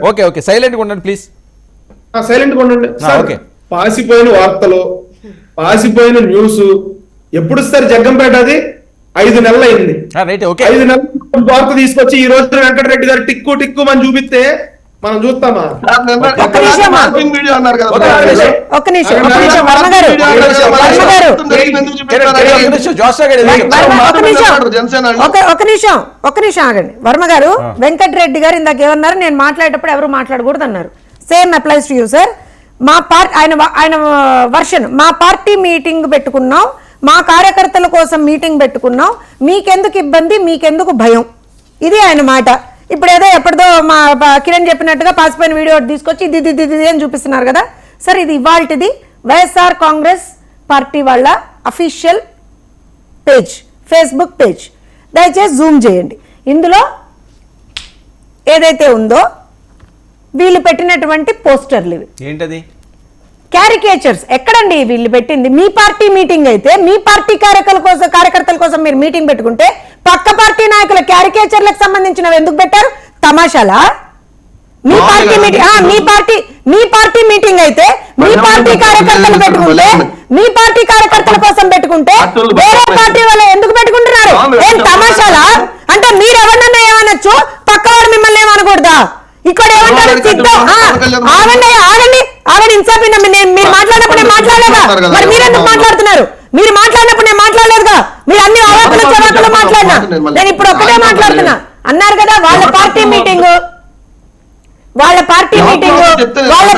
Okay okay silent గా ఉండండి please. Silent గా ఉండండి సార్. పాసిపోయిన వార్తలు, పాసిపోయిన న్యూస్ ఎప్పుడు ఇస్తారు జగ్గంపేట? అది 5 నెలలు అయింది. 5 నెలల వార్త తీసుకొచ్చి ఈ రోజు వెంకటరెడ్డి గారు టిక్కు టిక్కు అని చూపిస్తే మనం చూస్తామా? ఒక్క నిమిషం ఆగండి. వర్మ గారు, వెంకటరెడ్డి గారు ఇందాక ఏమన్నారు, నేను మాట్లాడేటప్పుడు ఎవరు మాట్లాడకూడదు అన్నారు. Same applies to you sir. మా పార్టీ ఆయన వర్షన్, మా పార్టీ మీటింగ్ పెట్టుకున్నాం, మా కార్యకర్తల కోసం మీటింగ్ పెట్టుకున్నాం, మీకెందుకు ఇబ్బంది, మీకెందుకు భయం, ఇది ఆయన మాట. ఇప్పుడు ఏదో ఎప్పటిదో మా కిరణ్ చెప్పినట్టుగా పాసిపోయిన వీడియో తీసుకొచ్చి ఇది అని చూపిస్తున్నారు కదా సార్. ఇది ఇవాల్టిది వైఎస్ఆర్ కాంగ్రెస్ పార్టీ వాళ్ళ అఫీషియల్ పేజ్, ఫేస్బుక్ పేజ్. దయచేసి జూమ్ చేయండి. ఇందులో ఏదైతే ఉందో వీళ్ళు పెట్టినటువంటి పోస్టర్లు ఇవి. ఏంటది? క్యారికేచర్స్. ఎక్కడండి వీళ్ళు పెట్టింది? మీ పార్టీ మీటింగ్ అయితే మీ పార్టీ కార్యకర్తల కోసం మీరు మీటింగ్ పెట్టుకుంటే పక్క పార్టీ నాయకుల క్యారికేచర్లకు సంబంధించినవి ఎందుకు పెట్టారు? తమాషాలా? మీ పార్టీ మీటింగ్, మీ పార్టీ మీటింగ్ అయితే మీ పార్టీ కార్యకర్తలు పెట్టుకుంటే, మీ పార్టీ కార్యకర్తల కోసం పెట్టుకుంటే వేరే పార్టీ వాళ్ళు ఎందుకు పెట్టుకుంటున్నారు? ఏం తమాషాలా? అంటే మీరు ఎవరినన్నా ఏమనొచ్చు, పక్కవాడు మిమ్మల్ని ఏమనకూడదా? ఇక్కడ ఏమంటారు? ఆగండి ఆగండి ఆగండి. ఇన్సాఫ్ మీరు మాట్లాడినప్పుడు నేను మాట్లాడలేదా? మరి మీరెందుకు మాట్లాడుతున్నారు? మీరు మాట్లాడినప్పుడు నేను మాట్లాడలేదుగా. మీరు అన్ని అవాకులు చవాకులు మాట్లాడినా. నేను ఇప్పుడు ఒక్కటే మాట్లాడుతున్నా. అన్నారు కదా వాళ్ళ పార్టీ మీటింగ్, వాళ్ళ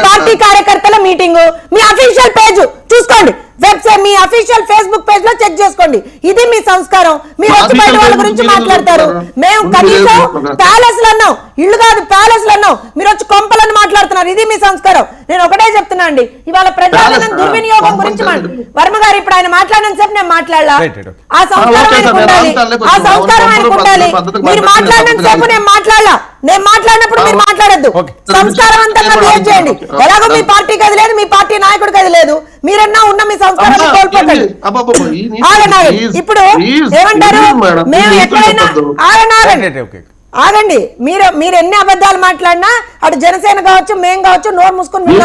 పార్టీ కార్యకర్తల మీటింగ్. మీ అఫీషియల్ పేజ్ చూసుకోండి, వెబ్సైట్, మీ అఫీషియల్ ఫేస్బుక్ పేజ్ లో చెక్ చేసుకోండి. ఇది మీ సంస్కారం. మీరు వచ్చి బయట వాళ్ళ గురించి మాట్లాడతారు. మేము కనీసం ప్యాలెస్ లో అన్నాం, ఇల్లు కాదు ప్యాలెస్ లో అన్నాం, మీరు వచ్చి కొంపలను మాట్లాడుతున్నారు. ఇది మీ సంస్కారం. నేను ఒకటే చెప్తున్నా అండి, ఇవాళ ప్రజాధనం దుర్వినియోగం గురించి వర్మ గారు ఇప్పుడు ఆయన మాట్లాడిన సేపు నేను మాట్లాడలా. ఆ సంస్కారం ఆయనకు ఉండాలి, ఆ సంస్కారం ఆయనకు ఉండాలి. మీరు మాట్లాడిన సేపు నేను మాట్లాడలా. నేను మాట్లాడినప్పుడు మీరు మాట్లాడద్దు. సంస్కారవంతంగా బిహేవ్ చేయండి. ఎలాగో మీ పార్టీకి అది లేదు, మీ పార్టీ నాయకుడికి అది లేదు, మీరన్నా ఉన్న మీ సంస్కారాన్ని కోల్పోకండి. ఇప్పుడు ఏమంటారు? మేము ఎక్కడైనా ఆగండి. మీరు ఎన్ని అబద్ధాలు మాట్లాడినా అటు జనసేన కావచ్చు, మేము కావచ్చు, నోరు మూసుకొని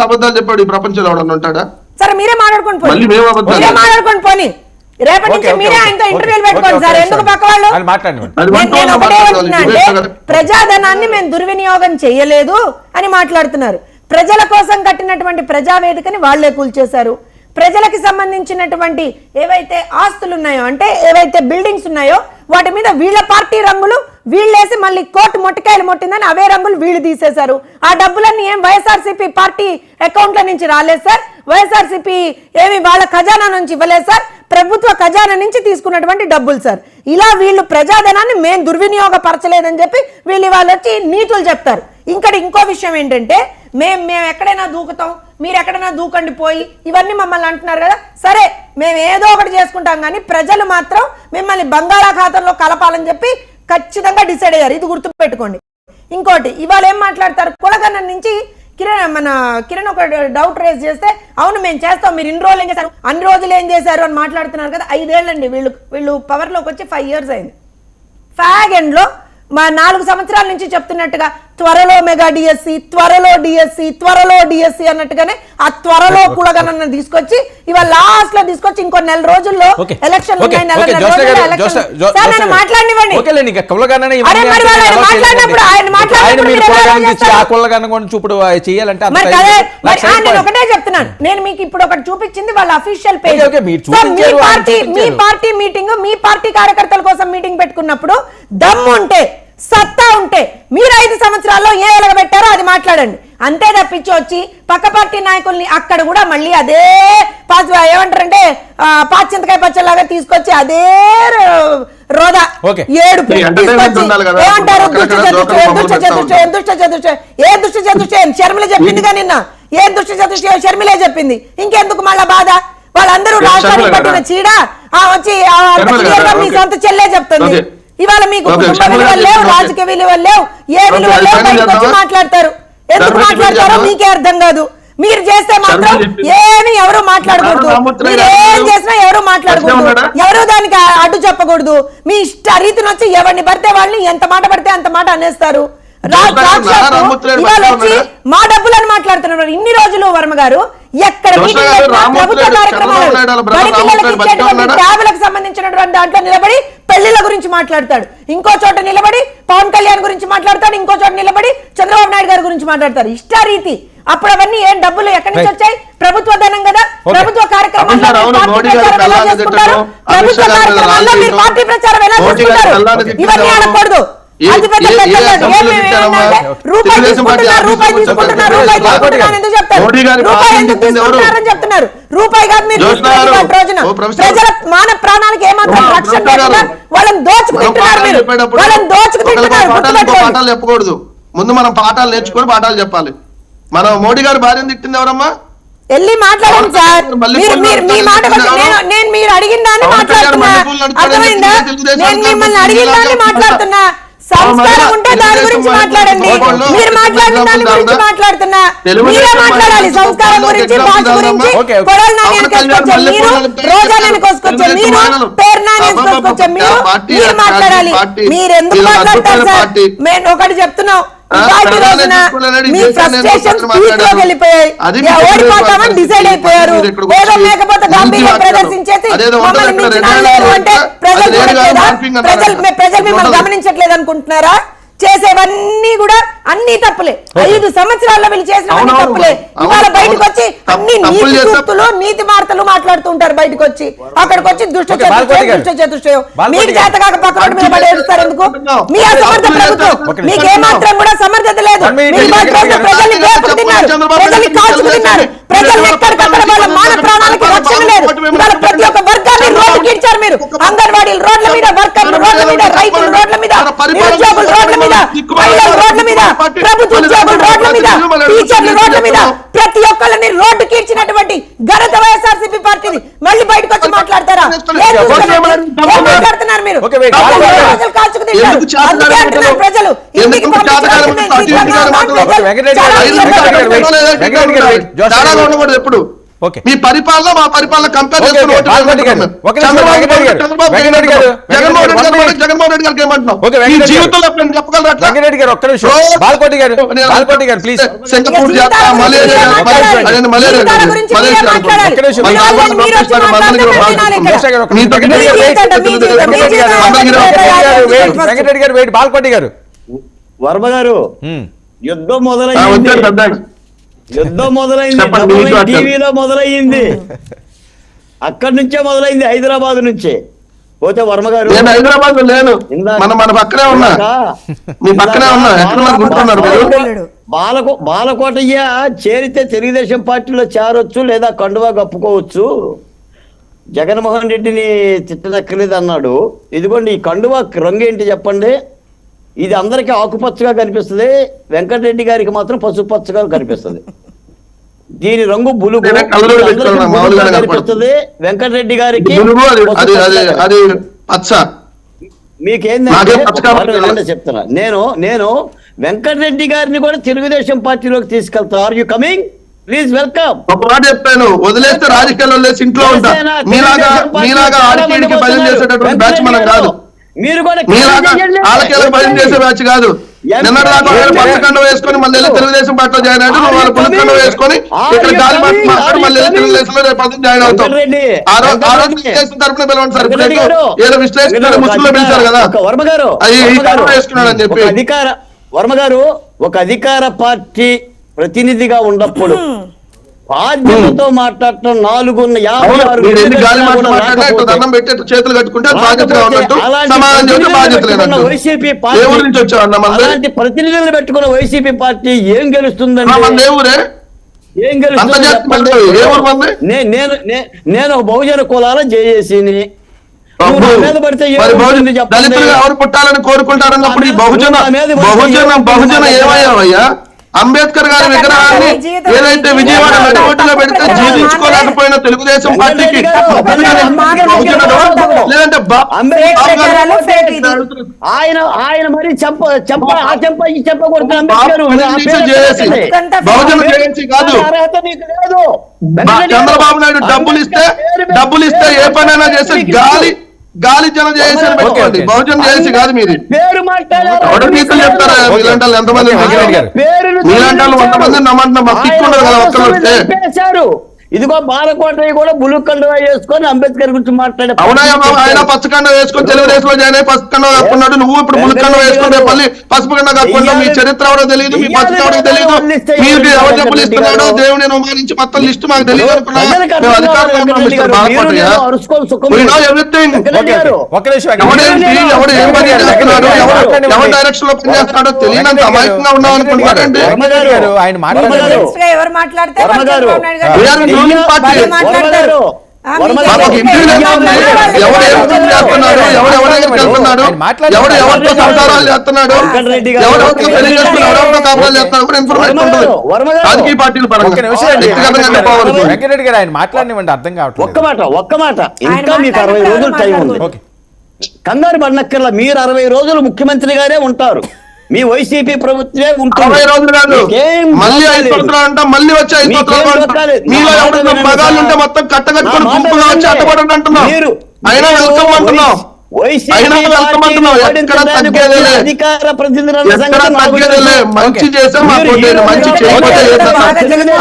అబద్ధాలు చెప్పాడు ఈ ప్రపంచంలో ఉంటాడా? సరే మీరే మాట్లాడుకోండి పోనీ. రేపటి నుంచి మీరే ఆయనతో ఇంటర్వ్యూలు పెట్టుకోండి సార్. ఎందుకు పక్క వాళ్ళు? నేను ఒకటే అంటున్నా అంటే ప్రజాధనాన్ని మేము దుర్వినియోగం చేయలేదు అని మాట్లాడుతున్నారు. ప్రజల కోసం కట్టినటువంటి ప్రజావేదికని వాళ్లే కూల్చేశారు. ప్రజలకి సంబంధించినటువంటి ఏవైతే ఆస్తులు ఉన్నాయో, అంటే ఏవైతే బిల్డింగ్స్ ఉన్నాయో వాటి మీద వీళ్ళ పార్టీ రంగులు వీళ్ళేసి మళ్ళీ కోర్టు మొట్టికాయలు మొట్టిందని అవే రంగులు వీళ్ళు తీసేశారు. ఆ డబ్బులన్నీ ఏం వైఎస్ఆర్సీపీ పార్టీ అకౌంట్ల నుంచి రాలేదు సార్. వైఎస్ఆర్సీపీ ఏమి వాళ్ళ ఖజానా నుంచి ఇవ్వలేదు సార్. ప్రభుత్వ ఖజానా నుంచి తీసుకున్నటువంటి డబ్బులు సార్. ఇలా వీళ్ళు ప్రజాధనాన్ని మేము దుర్వినియోగపరచలేదని చెప్పి వీళ్ళు ఇవాళ వచ్చి నీతులు చెప్తారు. ఇంకో విషయం ఏంటంటే మేము ఎక్కడైనా దూకుతాం, మీరు ఎక్కడైనా దూకండి పోయి, ఇవన్నీ మమ్మల్ని అంటున్నారు కదా. సరే మేము ఏదో ఒకటి చేసుకుంటాం, కానీ ప్రజలు మాత్రం మిమ్మల్ని బంగాళాఖాతంలో కలపాలని చెప్పి ఖచ్చితంగా డిసైడ్ అయ్యారు. ఇది గుర్తుపెట్టుకోండి. ఇంకోటి ఇవాళ ఏం మాట్లాడతారు? కులగన్న నుంచి కిరణ్ ఒక డౌట్ రేజ్ చేస్తే, అవును మేము చేస్తాం, మీరు ఇన్ని రోజులు ఏం చేశారు, అన్ని రోజులు ఏం చేశారు అని మాట్లాడుతున్నారు కదా. 5 ఏళ్ళండి వీళ్ళు పవర్లోకి వచ్చి 5 years అయింది. ఫ్యాగ్ ఎండ్లో మా 4 సంవత్సరాల నుంచి చెప్తున్నట్టుగా త్వరలో మెగా డిఎస్సి, త్వరలో డిఎస్సి అన్నట్టుగానే ఆ త్వరలో కులగణన తీసుకొచ్చి ఇవాళ లాస్ట్ లో తీసుకొచ్చి ఇంకో 4 రోజుల్లో ఎలక్షన్ మాట్లాడినివ్వండి. నేను ఒకటే చెప్తున్నాను, నేను మీకు ఇప్పుడు ఒకటి చూపించింది వాళ్ళ అఫీషియల్ పేజ్. మీ పార్టీ మీటింగ్, మీ పార్టీ కార్యకర్తల కోసం మీటింగ్ పెట్టుకున్నప్పుడు దమ్ము ఉంటే, సత్తా ఉంటే మీరు 5 సంవత్సరాల్లో ఏ ఎలగబెట్టారో అది మాట్లాడండి. అంతే తప్పించి వచ్చి పక్క పార్టీ నాయకుల్ని అక్కడ కూడా మళ్ళీ అదే ఏమంటారంటే పాచింతకాయ పచ్చలాగా తీసుకొచ్చి అదే రోదా ఏడుపు ఏమంటారు? ఏ దుష్ట చతుష్టయం షర్మిల చెప్పిందిగా నిన్న. ఏ దుష్ట చతుష్టయం షర్మిలే చెప్పింది. ఇంకెందుకు మళ్ళా బాధ? వాళ్ళందరూ రాష్ట్రానికి పట్టిన చీడ వచ్చి మీ సొంత చెల్లె చెప్తుంది. ఇవాళ మీకు కుటుంబ విలువలు లేవు, రాజకీయ విలువలు లేవు, ఏ విలువలు లేవు, బయటకు వచ్చి మాట్లాడతారు. ఎందుకు మాట్లాడతారో మీకే అర్థం కాదు. మీరు చేస్తే మాత్రం ఏమి ఎవరు మాట్లాడకూడదు. మీరు ఏం చేసినా ఎవరు మాట్లాడకూడదు, ఎవరు దానికి అడ్డు చెప్పకూడదు. మీ ఇష్ట రీతిని వచ్చి ఎవరిని పడితే వాళ్ళని ఎంత మాట పడితే అంత మాట అనేస్తారు. ఇవాళ వచ్చి మా డబ్బులని మాట్లాడుతున్నారు. ఇన్ని రోజులు వర్మ గారు ఎక్కడ ప్రభుత్వ కార్యక్రమాలు బడి పిల్లలకి ఇచ్చేటువంటి ట్యాబ్లకు సంబంధించినటువంటి దాంట్లో నిలబడి పెళ్లిళ్ళ గురించి మాట్లాడతాడు, ఇంకో చోట నిలబడి పవన్ కళ్యాణ్ గురించి మాట్లాడతాడు, ఇంకో చోట నిలబడి చంద్రబాబు నాయుడు గారి గురించి మాట్లాడతారు. ఇష్టారీతి. అప్పుడు అవన్నీ ఏం డబ్బులు ఎక్కడి నుంచి వచ్చాయి? ప్రభుత్వ ధనం కదా. ప్రభుత్వ కార్యక్రమాల్లో ప్రభుత్వ కార్యక్రమాల్లో మీరు పార్టీ ప్రచారం ఎలా చేసుకుంటారు? ఇవన్నీ అనకూడదు. రూపాయి తీసుకుంటున్నారు చెప్తున్నారు. రూపాయి కాదు మీరు రోజున ప్రజల మాన ప్రాణానికి ఏమాత్రం రక్షణ లేకుండా వాళ్ళని దోచుకుంటున్నారు. మీరు వాళ్ళని దోచుకుంటున్నారు. చెప్పకూడదు. ముందు మనం పాఠాలు నేర్చుకొని పాఠాలు చెప్పాలి. మనం మోడీ గారు భార్యను తిట్టింది ఎవరమ్మా? వెళ్ళి మాట్లాడండి సార్. మీ మాట నేను మీరు అడిగిన దాన్ని మాట్లాడుతున్నా. అర్థమైందా? నేను మిమ్మల్ని అడిగిన దాన్ని మాట్లాడుతున్నా. సంస్కారం ఉంటే దాని గురించి మాట్లాడండి. మీరు మాట్లాడిన దాని గురించి మాట్లాడుతున్నా. మీరే మాట్లాడాలి. సంస్కారం గురించి, భాష గురించి. కొడల నాని కోసుకొచ్చే మీరు, రోజా నాని కోసుకొచ్చే మీరు, పేరు నాని కోసుకొచ్చే మీరు మాట్లాడాలి. మీరు ఎందుకు మాట్లాడతారు సార్? మేము ఒకటి చెప్తున్నాం. మీ ఫ్రస్ట్రేషన్ పీక్ లోకి వెళ్ళిపోయాయి. ఓడిపోతామని డిసైడ్ అయిపోయారు. ఏదో లేకపోతే గాంభీర్యం ప్రదర్శించేసి మమ్మల్ని మించినారు అంటే ప్రజలు చూడట్లేదా? ప్రజలు మిమ్మల్ని గమనించట్లేదు అనుకుంటున్నారా? చేసేవన్నీ కూడా అన్ని తప్పులే. 5 సంవత్సరాల్లో వీళ్ళు చేసిన తప్పులే. ఇవాళ బయటకు వచ్చి అన్ని నీతి సూక్తులు, నీతి వార్తలు మాట్లాడుతూ ఉంటారు. బయటకు వచ్చి అక్కడికి వచ్చి దుష్ట చతుష్టయం మీకు చేత కాక పక్కన మీద పడి ఏడుస్తారు ఎందుకు? మీ అసమర్థ ప్రభుత్వం. మీకేమాత్రం కూడా సమర్థత లేదు. ప్రజల్ని వేపుకు తిన్నారు, ప్రజల్ని కాల్చుకు తిన్నారు. ప్రజలు ఎక్కడికక్కడ వాళ్ళ మాన ప్రాణాలకి రక్షణ లేదు. ఇవాళ ప్రతి ఒక్క వర్గాన్ని రోడ్డుకి ఇచ్చారు మీరు. అంగన్వాడీలు రోడ్ల మీద, వర్కర్లు రోడ్ల మీద, రైతులు రోడ్ల మీద, నిరుద్యోగులు రోడ్ల మీద, మహిళలు రోడ్ల మీద, ప్రభుత్వ ఉద్యోగులు రోడ్ల మీద, టీచర్లు రోడ్ల మీద, ప్రతి ఒక్కళ్ళని రోడ్డుకి ఇచ్చినటువంటి ఘనత వైఎస్ఆర్సీపీ పార్టీని మళ్ళీ బయటకు వచ్చి మాట్లాడతారా? మాట్లాడుతున్నారు మీరు. ప్రజలు కాల్చుకు తింటారు. అందుకే అంటున్నారు ప్రజలు ఇంటికి ఎప్పుడు మీ పరిపాలన మా పరిపాలన కంపేర్ చేసుకుని జగన్మోహన్ రెడ్డి గారికి ఏమంటున్నాం? ఈ జీవితంలో చెప్పగలరా? వెంకటరెడ్డి గారు ఒక్క నిమిషం. బాలకోటి గారు ప్లీజ్. సింగపూర్ జాతర, మలేరియా వెంకటరెడ్డి గారు వెయిట్. బాలకోటి గారు, వర్మ గారు, యుద్ధం మొదలైంది. టీవీలో మొదలయ్యింది. అక్కడి నుంచే మొదలైంది, హైదరాబాద్ నుంచే. పోతే వర్మ గారు, నేను హైదరాబాద్ లో లేను, మన పక్కనే ఉన్నా, మీ పక్కనే ఉన్నా. బాలకోటయ్య చేరితే తెలుగుదేశం పార్టీలో చేరొచ్చు, లేదా కండువా కప్పుకోవచ్చు. జగన్మోహన్ రెడ్డిని తిట్టనక్కర్లేదు అన్నాడు. ఇదిగోండి, ఈ కండువా రంగు ఏంటి చెప్పండి? ఇది అందరికీ ఆకుపచ్చగా కనిపిస్తుంది, వెంకటరెడ్డి గారికి మాత్రం పసుపచ్చగా కనిపిస్తుంది. దీని రంగు బులుగు కనిపిస్తుంది, వెంకటరెడ్డి గారికి మీకేందంటే చెప్తున్నా నేను వెంకటరెడ్డి గారిని కూడా తెలుగుదేశం పార్టీలోకి తీసుకెళ్తా. Are you coming? Please welcome. ఒక మాట చెప్పాను, వదిలేస్తే రాజకీయాల్లో లేసి ఇంట్లో ఉంటా. మీలాగా ఆడికి భజన చేసేటటువంటి బ్యాచ్ మనం కాదు. మీరు కూడా భజన చేసే బ్యాచ్ కాదు. నిన్నటిదాకా పచ్చకండ వేసుకొని మళ్ళీ తెలుగుదేశం పార్టీలో జాయిన్ అయ్యాడు. వాళ్ళు పులికండ వేసుకొని ఇక్కడ గాలి మాట్లాడి మళ్ళీ తెలుగుదేశంలో రేపు జాయిన్ అవుతాం. ఆ రోజు విశ్లేషణ తరపున పిలవండి సార్. ఏదో విశ్లేషణ ముస్లింలో పిలిచారు కదా, అది వేసుకున్నాడు అని చెప్పి. వర్మ గారు ఒక అధికార పార్టీ ప్రతినిధిగా ఉన్నప్పుడు బాధ్యతతో మాట్లాడటం 456 వైసీపీ పార్టీ, అలాంటి ప్రతినిధులు పెట్టుకున్న వైసీపీ పార్టీ ఏం గెలుస్తుందండి? ఏం గెలుస్తుంది? నేను బహుజన కులాల జేఏసీని మీద పడితే ఎవరు పుట్టాలని కోరుకుంటారన్నప్పుడు బహుజన ఏమయ్యావయ్యా? అంబేద్కర్ గారి విగ్రహాన్ని ఏదైతే విజయవాడ నడిబొడ్డులో పెడితే జీవించుకోలేకపోయిన తెలుగుదేశం పార్టీకి లేదంటే ఆయన మరి బహుజన జేఏసీ కాదు. చంద్రబాబు నాయుడు డబ్బులు ఇస్తే ఏ పనైనా చేస్తే గాలి జనం చేసి పెట్టుకోండి, బహుజన్ చేసి కాదు మీరు. పేరు మాట్లాడారు. ఎవరు నీతులు చెప్తారా? మీలాంటి వాళ్ళు ఎంతమంది మీలాంటి వాళ్ళు 100 మంది నమ్మంటున్నా, మాకు కిక్కు ఉండదు కదా ఒక్కరు వస్తే. ఇదిగో బాలకోటయ్య కూడా బులుకండువా వేసుకొని అంబేద్కర్ గురించి మాట్లాడే. అవునా, ఆయన పచ్చకండ వేసుకొని తెలుగుదేశంలో జాయిన్ అయ్యి పసుపు కండ కప్పుకున్నాడు, నువ్వు ఇప్పుడు బులుకండ వేసుకుని మళ్ళీ పసుపు కండ కప్పుకుంటావు. మీ చరిత్ర ఎవరో తెలియదు, మీ పసుపు ఎవరో తెలియదు, మీరు ఎవరు డబ్బులు ఇస్తున్నాడో దేవుని అవమానించి మొత్తం లిస్ట్ మాకు తెలియదు అనుకున్నా. మేము అధికారంలో ఉన్నాం మిస్టర్ బాలకోటయ్య. ఎవ్రీథింగ్ ఎవడు ఏం పని చేస్తున్నాడు, ఎవరు డైరెక్షన్ లో పని చేస్తున్నాడో తెలియనంత అమాయకంగా ఉన్నాం అనుకుంటున్నారండి. ఆయన మాట్లాడారు. ఎవరు మాట్లాడితే ఎవరు ఎవరితో సంసారాలు చేస్తున్నాడు, ఎవరెవరితో పెళ్లి చేస్తున్నాడు, ఎవరితో కాపురాలు చేస్తున్నాడు కూడా ఇన్ఫర్మేషన్ ఉంటుంది రాజకీయ పార్టీల పరంగా. వెంకటరెడ్డి గారు ఆయన మాట్లాడినవ్వండి, అర్థం కావట్లేదు. ఒక్క మాట ఇంకా మీకు 60 రోజులు టైం ఉంది. కంగారు పడినక్కర్లా, మీరు 60 రోజులు ముఖ్యమంత్రిగానే ఉంటారు, మీ వైసీపీ ప్రభుత్వమే ఉంటుంది. 60 రోజులు కాదు, మళ్ళీ 5 సంవత్సరాలు అంటాం, మళ్ళీ వచ్చి 5 సంవత్సరాలు. మీలో ఎవరైనా మగాళ్ళు ఉంటే మొత్తం కట్టగట్టుకొని గుంపుగా వచ్చి అడ్డపడండి అంటున్నాం. అయినా వెల్కమ్ అంటున్నాం, అయినా వెల్కమ్ అంటున్నాం. ఎక్కడ తగ్గేదేలే, అధికార తగ్గేదేలే. మంచి చేసాం మాకు ఓటేయండి, మంచి చేయకపోతే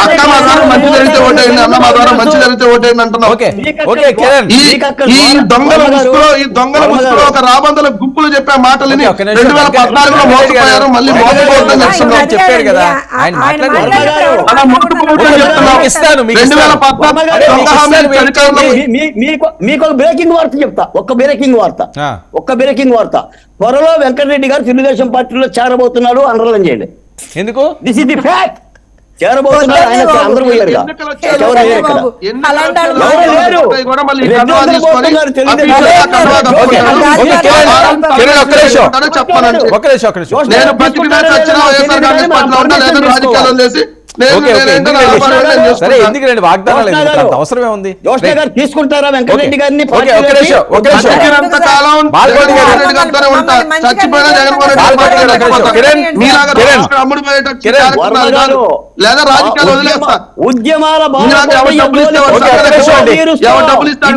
అక్క మా ద్వారా మంచి జరిగితే ఓటేయండి, అన్న మా ద్వారా మంచి జరిగితే ఓటేయండి అంటున్నాం. ఈ దొంగల ముసుగులో ఒక రాబందుల గుంపులు చెప్పే మాటలని 2014లో మోసపోయారు, మళ్ళీ మోసపోతుందని చెప్తున్నాం. చెప్పారు కదా ఆయన మీకు ఒక బ్రేకింగ్ వార్త చెప్తా, ఒక్క బ్రేకింగ్ వార్త. త్వరలో వెంకటరెడ్డి గారు తెలుగుదేశం పార్టీలో చేరబోతున్నాడు, అండర్లైన్ చేయండి. ఎందుకు? This is the fact. చేరబోతున్నాడు ఆయన, అందరూ పోయారుగా. నేను బతికినా చచ్చినా వైఎస్ఆర్ కాంగ్రెస్ పార్టీలో ఉన్నా, లేదా రాజకీయాలు చేసి సరే ఎందుకండి వాగ్దానాలు అవసరమే ఉంది. జోష్ణ గారు తీసుకుంటారా వెంకటరెడ్డి గారిని? చచ్చిపోయినా అమ్ముడు లేదా రాజకీయాలు వదిలేస్తా. ఉద్యమాల ఎవరు డబ్బులు ఇస్తే